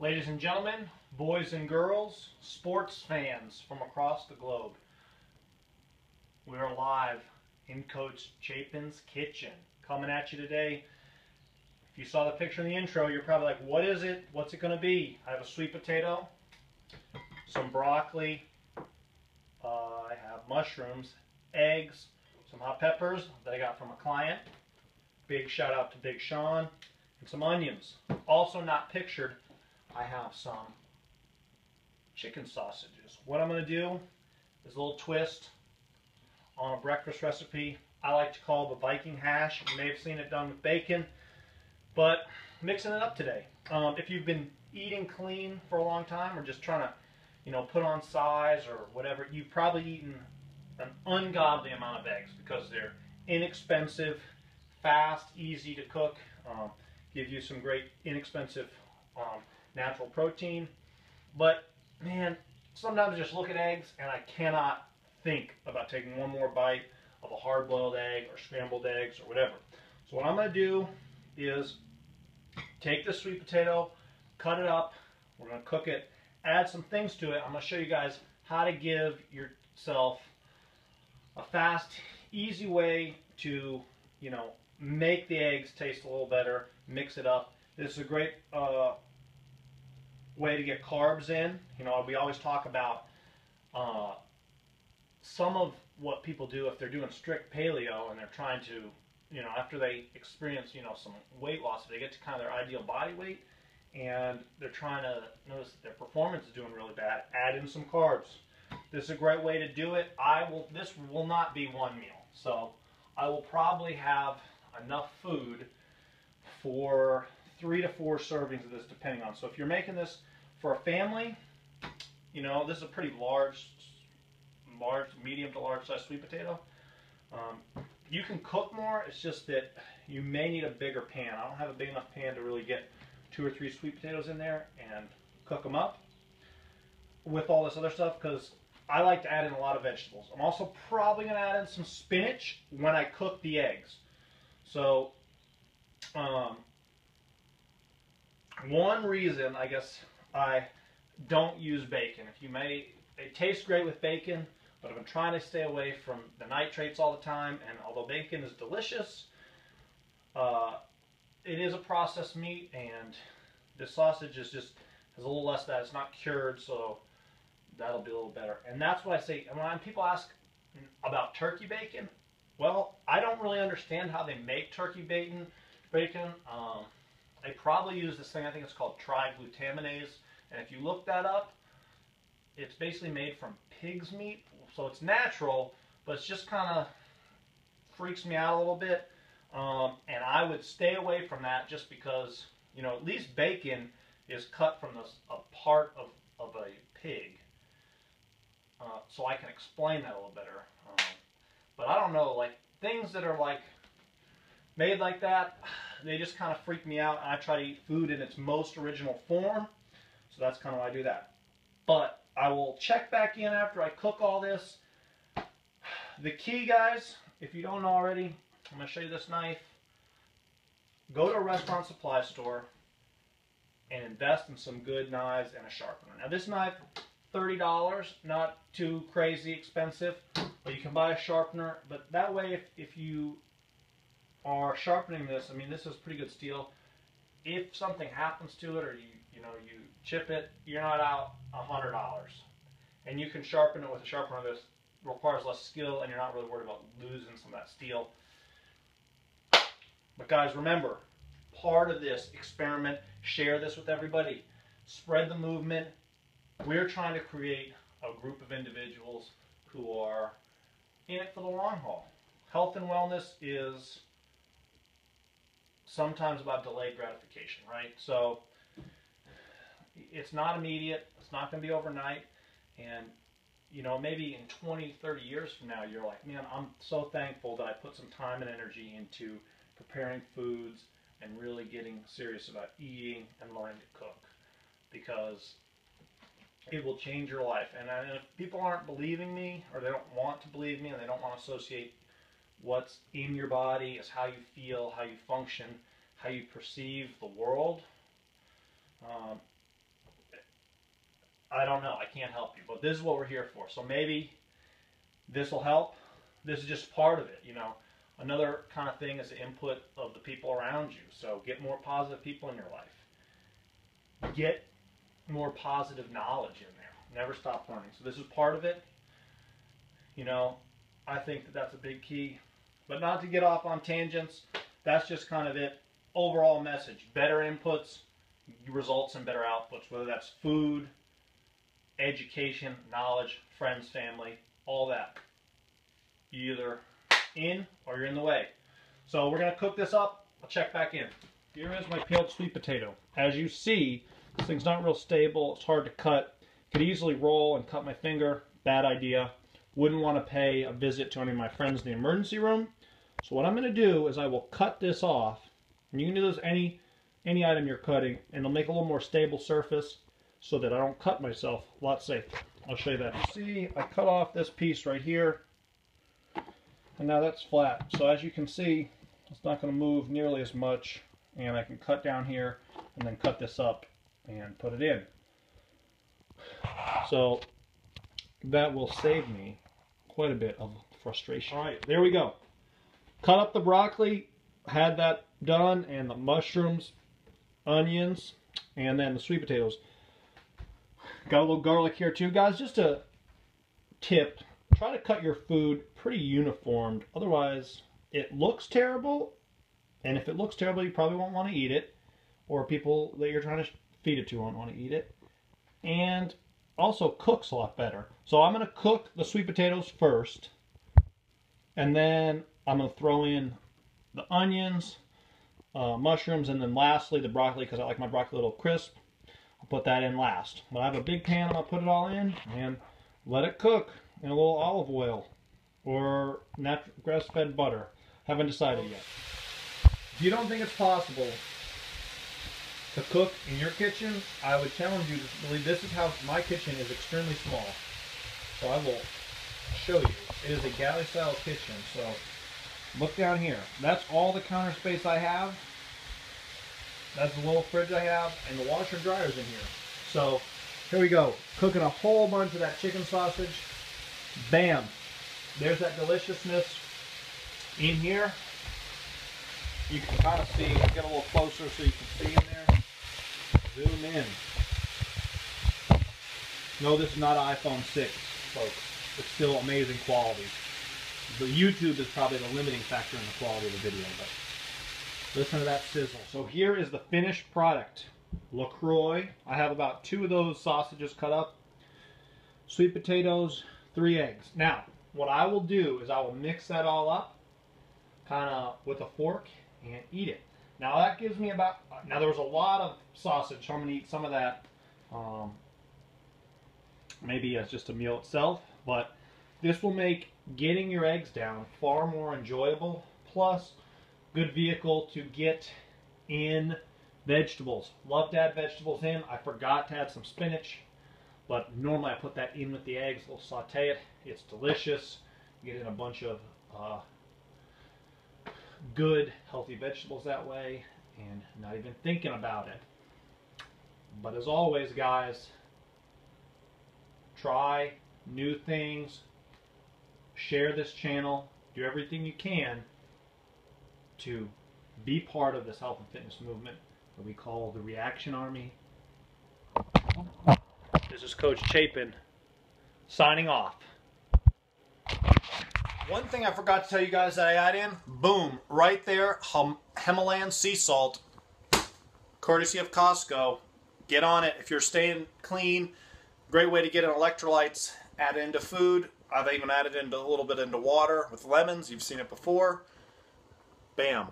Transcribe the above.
Ladies and gentlemen, boys and girls, sports fans from across the globe, we are live in Coach Chaipin's kitchen. Coming at you today. If you saw the picture in the intro, you're probably like, what is it? What's it going to be? I have a sweet potato, some broccoli, I have mushrooms, eggs, some hot peppers that I got from a client. Big shout out to Big Sean. And some onions. Also not pictured, I have some chicken sausages. What I'm going to do is a little twist on a breakfast recipe I like to call the Viking hash. You may have seen it done with bacon, but mixing it up today. If you've been eating clean for a long time or just trying to, put on size or whatever, you've probably eaten an ungodly amount of eggs because they're inexpensive, fast, easy to cook, give you some great inexpensive natural protein. But man, sometimes I just look at eggs and I cannot think about taking one more bite of a hard-boiled egg or scrambled eggs or whatever. So what I'm going to do is take this sweet potato, cut it up, we're going to cook it, add some things to it. I'm going to show you guys how to give yourself a fast, easy way to, make the eggs taste a little better, mix it up. This is a great way to get carbs in. We always talk about some of what people do if they're doing strict paleo and they're trying to, after they experience, some weight loss, if they get to kind of their ideal body weight and they're trying to notice that their performance is doing really bad, add in some carbs. This is a great way to do it. This will not be one meal. So I will probably have enough food for 3 to 4 servings of this, depending on. So if you're making this for a family, this is a pretty large, medium to large size sweet potato. You can cook more. It's just that you may need a bigger pan. I don't have a big enough pan to really get 2 or 3 sweet potatoes in there and cook them up with all this other stuff, because I like to add in a lot of vegetables. I'm also probably going to add in some spinach when I cook the eggs. So, one reason I guess I don't use bacon. It tastes great with bacon, but I've been trying to stay away from the nitrates all the time. And although bacon is delicious, it is a processed meat, and the sausage has a little less of that. It's not cured, so that'll be a little better. And that's what I say. And when people ask about turkey bacon, well, I don't really understand how they make turkey bacon. They probably use this thing, I think it's called triglutaminase. And if you look that up, it's basically made from pig's meat. So it's natural, but it's just kind of freaks me out a little bit. And I would stay away from that just because, at least bacon is cut from a part of a pig. So I can explain that a little better. But I don't know, things that are made like that, they just kind of freak me out. And I try to eat food in its most original form. So that's kind of why I do that. But I will check back in after I cook all this. The key, guys, if you don't know already, I'm going to show you this knife. Go to a restaurant supply store and invest in some good knives and a sharpener. Now this knife, $30, not too crazy expensive, but you can buy a sharpener. But that way, if you are sharpening this, this is pretty good steel. If something happens to it or you chip it, you're not out $100. And you can sharpen it with a sharpener that requires less skill, and you're not really worried about losing some of that steel. But guys, remember, part of this experiment, share this with everybody. Spread the movement. We're trying to create a group of individuals who are in it for the long haul. Health and wellness is sometimes about delayed gratification, right? So it's not immediate. It's not going to be overnight. And, maybe in 20, 30 years from now, you're like, man, I'm so thankful that I put some time and energy into preparing foods and really getting serious about eating and learning to cook, because it will change your life. And if people aren't believing me, or they don't want to believe me, and they don't want to associate what's in your body as how you feel, how you function, how you perceive the world, I don't know. I can't help you. But this is what we're here for. So maybe this will help. This is just part of it, you know. Another kind of thing is the input of the people around you. So get more positive people in your life. Get more positive knowledge in there. Never stop learning. So this is part of it. You know, I think that that's a big key. But not to get off on tangents. That's just kind of it. Overall message. Better inputs results in better outputs. Whether that's food, education, knowledge, friends, family, all that. You're either in or you're in the way. So we're going to cook this up. I'll check back in. Here is my peeled sweet potato. As you see, this thing's not real stable. It's hard to cut. Could easily roll and cut my finger. Bad idea. Wouldn't want to pay a visit to any of my friends in the emergency room. So what I'm going to do is I will cut this off. And you can do this any item you're cutting, and it'll make a little more stable surface so that I don't cut myself a lot safer. I'll show you that. See, I cut off this piece right here, and now that's flat. So as you can see, it's not going to move nearly as much, and I can cut down here and then cut this up and put it in. So that will save me quite a bit of frustration. All right, there we go. Cut up the broccoli, had that done, and the mushrooms, onions, and then the sweet potatoes. Got a little garlic here too. Guys, just a tip, try to cut your food pretty uniformed. Otherwise, it looks terrible, and if it looks terrible, you probably won't want to eat it, or people that you're trying to feed it to won't want to eat it. And also cooks a lot better. So I'm going to cook the sweet potatoes first, and then I'm going to throw in the onions, mushrooms, and then lastly the broccoli, because I like my broccoli a little crisp. I'll put that in last. When I have a big pan, I'm going to put it all in and let it cook in a little olive oil or natural grass-fed butter. Haven't decided yet. If you don't think it's possible to cook in your kitchen, I would challenge you to believe this is how my kitchen is extremely small. So I will show you. It is a galley-style kitchen. So look down here. That's all the counter space I have. That's the little fridge I have, and the washer and dryer's in here. So here we go. Cooking a whole bunch of that chicken sausage. Bam. There's that deliciousness in here. You can kind of see. I'll get a little closer so you can see in there. Zoom in. No, this is not an iPhone 6, folks. It's still amazing quality. The YouTube is probably the limiting factor in the quality of the video, but listen to that sizzle. So here is the finished product. LaCroix. I have about 2 of those sausages cut up. Sweet potatoes, 3 eggs. Now, what I will do is I will mix that all up, kind of with a fork, and eat it. Now that gives me about, now there was a lot of sausage, so I'm going to eat some of that, maybe as just a meal itself, but this will make getting your eggs down far more enjoyable, plus good vehicle to get in vegetables. Love to add vegetables in. I forgot to add some spinach, but normally I put that in with the eggs. We'll saute it. It's delicious. You get in a bunch of good, healthy vegetables that way, and not even thinking about it. But as always, guys, try new things. Share this channel. Do everything you can to be part of this health and fitness movement that we call the Reaction Army. This is Coach Chaipin signing off. One thing I forgot to tell you guys that I add in, boom, right there, Himalayan sea salt, courtesy of Costco. Get on it if you're staying clean. Great way to get in electrolytes. Add it into food. I've even added a little bit into water with lemons. You've seen it before. Bam.